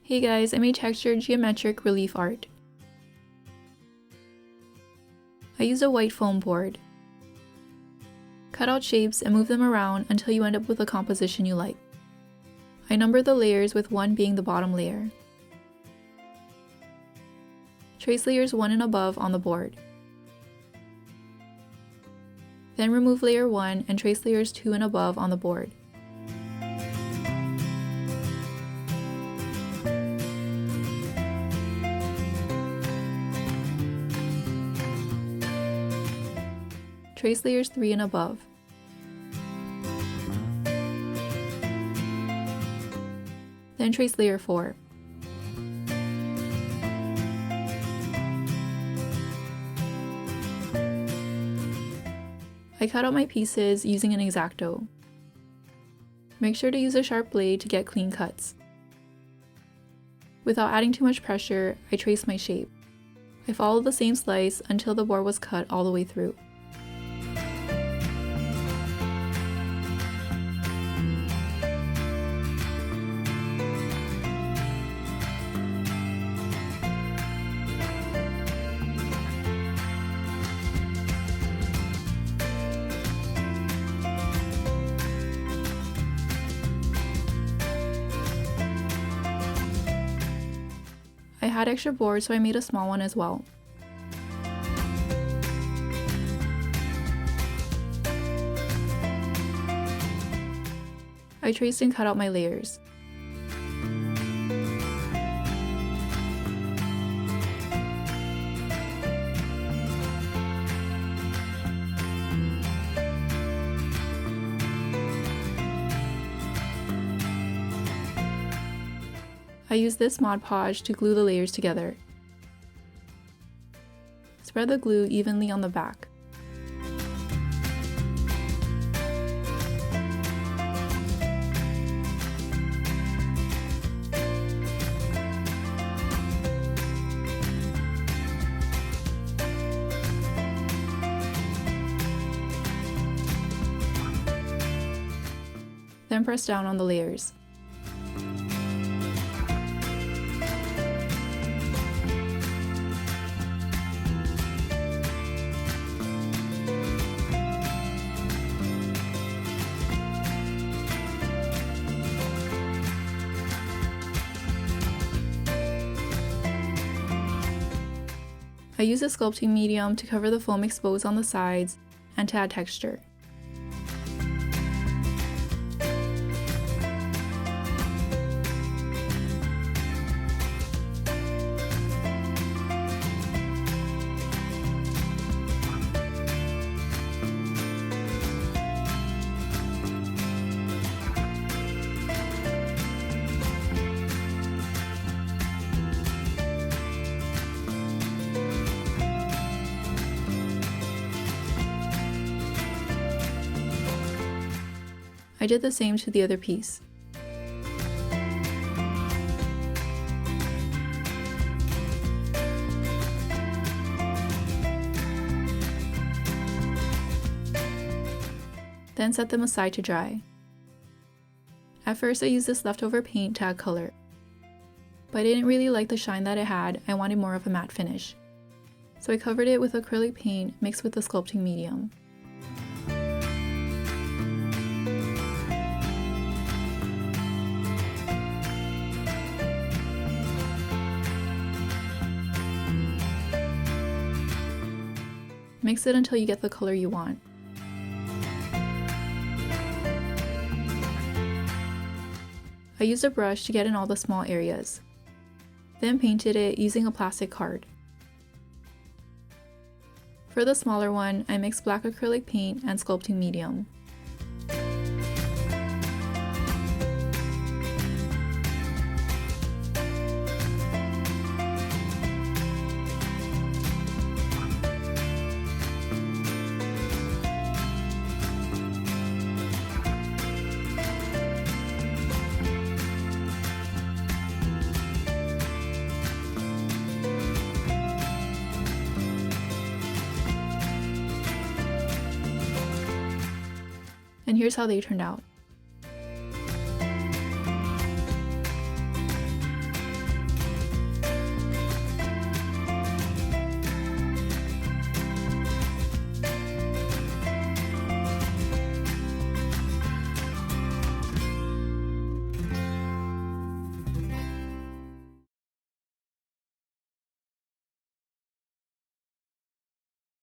Hey guys, I made textured geometric relief art. I used a white foam board. Cut out shapes and move them around until you end up with a composition you like. I numbered the layers with 1 being the bottom layer. Trace layers 1 and above on the board. Then remove layer 1 and trace layers 2 and above on the board. Trace layers 3 and above. Then trace layer 4. I cut out my pieces using an X-Acto. Make sure to use a sharp blade to get clean cuts. Without adding too much pressure, I trace my shape. I followed the same slice until the board was cut all the way through. I had extra board, so I made a small one as well. I traced and cut out my layers. I used this Mod Podge to glue the layers together. Spread the glue evenly on the back. Then press down on the layers. I use a sculpting medium to cover the foam exposed on the sides and to add texture. I did the same to the other piece. Then set them aside to dry. At first I used this leftover paint to add color, but I didn't really like the shine that it had. I wanted more of a matte finish. So I covered it with acrylic paint mixed with the sculpting medium. Mix it until you get the color you want. I used a brush to get in all the small areas, then painted it using a plastic card. For the smaller one, I mixed black acrylic paint and sculpting medium. And here's how they turned out.